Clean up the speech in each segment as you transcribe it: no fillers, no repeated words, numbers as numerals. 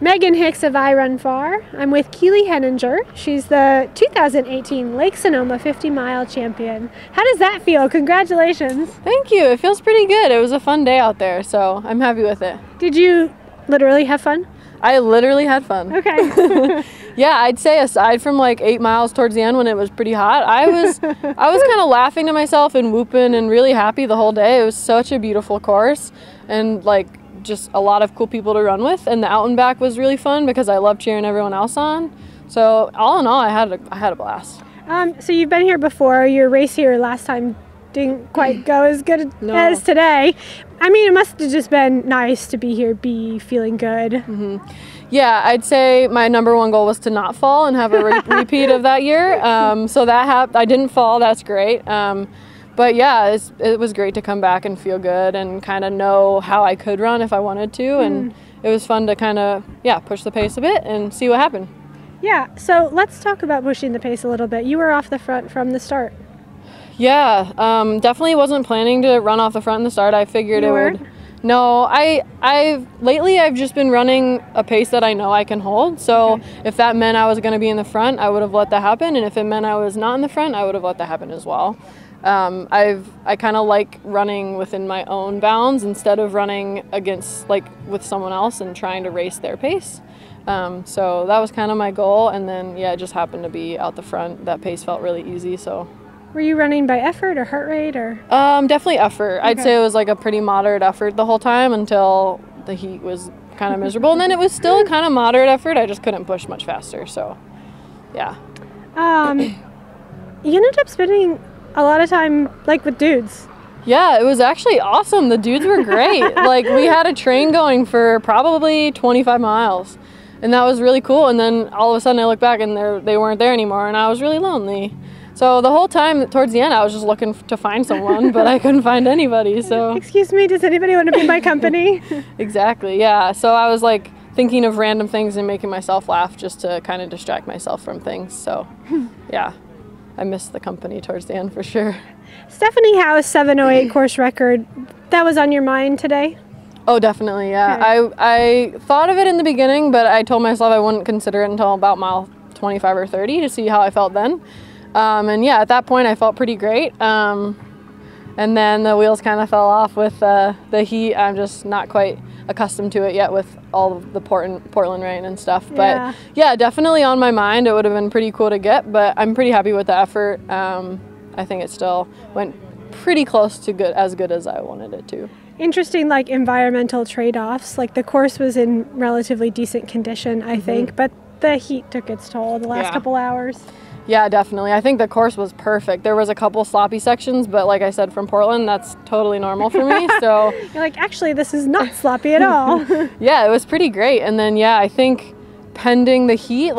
Megan Hicks of I Run Far. I'm with Keely Henninger. She's the 2018 Lake Sonoma 50-mile champion. How does that feel? Congratulations. Thank you. It feels pretty good. It was a fun day out there, so I'm happy with it. Did you literally have fun? I literally had fun. Okay. Yeah, I'd say aside from like 8 miles towards the end when it was pretty hot, I was kind of laughing to myself and whooping and really happy the whole day. It was such a beautiful course and like just a lot of cool people to run with, and the out and back was really fun because I love cheering everyone else on. So all in all, I had a blast. So you've been here before. Your race here last time didn't quite go as good as today. I mean, it must have just been nice to be here, be feeling good. Mm-hmm. Yeah, I'd say my number one goal was to not fall and have a repeat of that year. So that I didn't fall. That's great. But yeah, it was great to come back and feel good and kind of know how I could run if I wanted to. And it was fun to kind of, push the pace a bit and see what happened. Yeah, so let's talk about pushing the pace a little bit. You were off the front from the start. Yeah, definitely wasn't planning to run off the front in the start. I figured it would. No, lately I've just been running a pace that I know I can hold. So if that meant I was going to be in the front, I would have let that happen. And if it meant I was not in the front, I would have let that happen as well. I kind of like running within my own bounds instead of running against with someone else and trying to race their pace. So that was kind of my goal. And then, it just happened to be out the front. That pace felt really easy. So. Were you running by effort or heart rate or? Definitely effort. I'd say it was like a pretty moderate effort the whole time until the heat was kind of miserable. And then it was still kind of moderate effort. I just couldn't push much faster. So, yeah. You ended up spending a lot of time with dudes. Yeah, it was actually awesome. The dudes were great. We had a train going for probably 25 miles. And that was really cool. And then all of a sudden I look back and they weren't there anymore. And I was really lonely. So the whole time towards the end, I was just looking to find someone, but I couldn't find anybody. So excuse me, does anybody want to be my company? Exactly, yeah. So I was thinking of random things and making myself laugh just to kind of distract myself from things. So yeah, I missed the company towards the end for sure. Stephanie Howe's 7:08 course record, that was on your mind today? Oh, definitely, yeah. Okay. I thought of it in the beginning, but I told myself I wouldn't consider it until about mile 25 or 30 to see how I felt then. And yeah, at that point I felt pretty great. And then the wheels kind of fell off with the heat. I'm just not quite accustomed to it yet with all of the Portland rain and stuff. But yeah, definitely on my mind. It would have been pretty cool to get, but I'm pretty happy with the effort. I think it still went pretty close to as good as I wanted it to. Interesting, environmental trade-offs. The course was in relatively decent condition, I think, but the heat took its toll the last couple hours. Yeah, definitely. I think the course was perfect. There was a couple sloppy sections, but like I said, from Portland, that's totally normal for me. So you're actually, this is not sloppy at all. Yeah, it was pretty great. And then, I think pending the heat,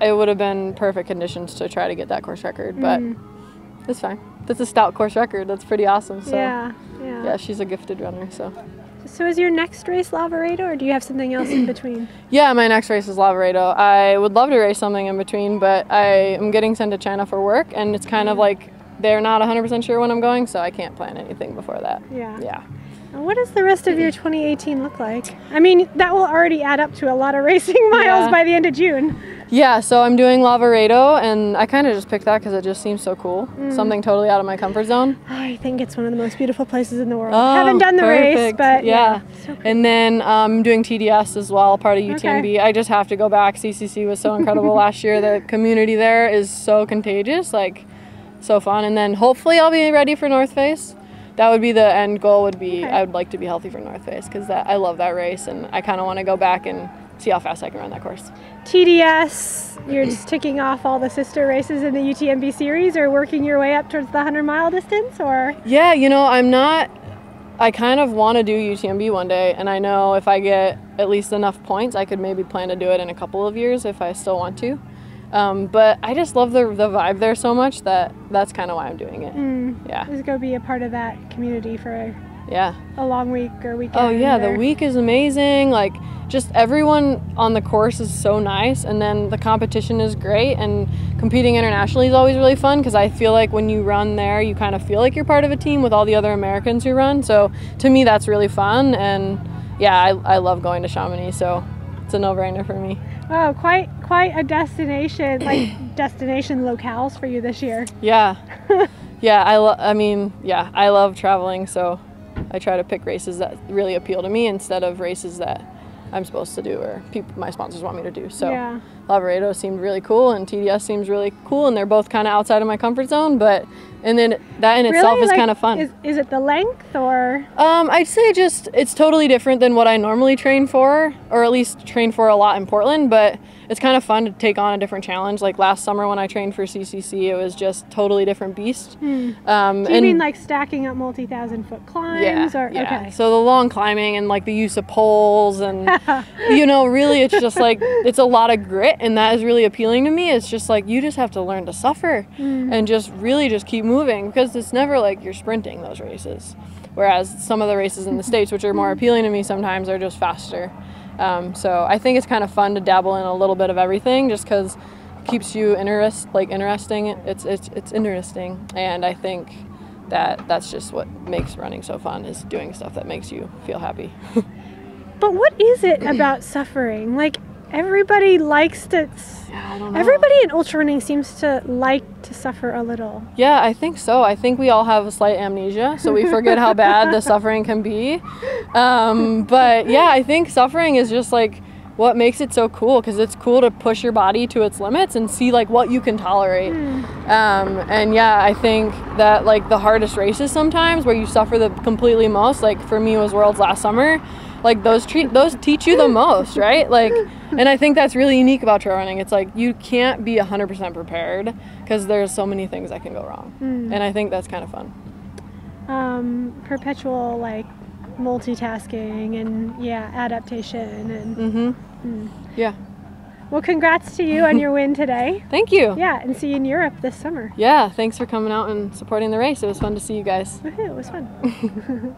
it would have been perfect conditions to try to get that course record. But it's fine. That's a stout course record. That's pretty awesome. So yeah, she's a gifted runner. So is your next race Lavaredo, or do you have something else in between? Yeah, my next race is Lavaredo. I would love to race something in between, but I am getting sent to China for work, and it's kind of they're not 100% sure when I'm going, so I can't plan anything before that. Yeah. And what does the rest of your 2018 look like? I mean, that will already add up to a lot of racing miles by the end of June. Yeah, so I'm doing Lavaredo, and I kind of just picked that because it just seems so cool. Something totally out of my comfort zone. I think it's one of the most beautiful places in the world. I haven't done the race, but yeah. So cool. And then I'm doing TDS as well, part of UTMB. I just have to go back. CCC was so incredible last year. The community there is so contagious, so fun. And then hopefully I'll be ready for North Face. That would be the end goal. I would like to be healthy for North Face because I love that race, and I kind of want to go back and see how fast I can run that course. TDS, you're just ticking off all the sister races in the UTMB series, or working your way up towards the 100-mile distance, or? Yeah, I kind of want to do UTMB one day, and I know if I get at least enough points, I could maybe plan to do it in a couple of years if I still want to. But I just love the vibe there so much that's kind of why I'm doing it. Yeah. Just go be a part of that community for a long week or weekend. Oh yeah, the week is amazing. Just everyone on the course is so nice, and then the competition is great, and competing internationally is always really fun because I feel like when you run there, you kind of feel like you're part of a team with all the other Americans who run. So to me, that's really fun, and yeah, I love going to Chamonix. So it's a no-brainer for me. Oh, quite a destination, like destination locales for you this year. Yeah. Yeah, I love traveling, so I try to pick races that really appeal to me instead of races that I'm supposed to do or my sponsors want me to do. So yeah. Lavaredo seemed really cool and TDS seems really cool, and they're both kind of outside of my comfort zone, and then that in itself is kind of fun. Is it the length or? I'd say it's totally different than what I normally train for, or at least train for a lot in Portland, but it's kind of fun to take on a different challenge. Like last summer when I trained for CCC, it was just totally different beast. Do you mean like stacking up multi-thousand-foot climbs? Yeah, or yeah. Okay. So the long climbing and like the use of poles and, really it's just like, it's a lot of grit, and that is really appealing to me. It's just like, you just have to learn to suffer and just really just keep moving, because it's never like you're sprinting those races. Whereas some of the races in the States, which are more appealing to me sometimes, are just faster. So I think it's kind of fun to dabble in a little bit of everything, just because it keeps you interesting. It's interesting, and I think that's just what makes running so fun, is doing stuff that makes you feel happy. But what is it about suffering? Like, everybody likes to. Yeah, I don't know. Everybody in ultra running seems to like to suffer a little. Yeah, I think so. I think we all have a slight amnesia, so we forget how bad the suffering can be. But yeah, I think suffering is just like what makes it so cool, because it's cool to push your body to its limits and see like what you can tolerate. And yeah, I think that like the hardest races sometimes, where you suffer the completely most, like for me was Worlds last summer, like those teach you the most, right? Like, and I think that's really unique about trail running. It's like you can't be 100% prepared, because there's so many things that can go wrong. And I think that's kind of fun. Perpetual like multitasking and adaptation and Yeah. Well, congrats to you on your win today. Thank you. Yeah, and see you in Europe this summer. Yeah, thanks for coming out and supporting the race. It was fun to see you guys. It was fun.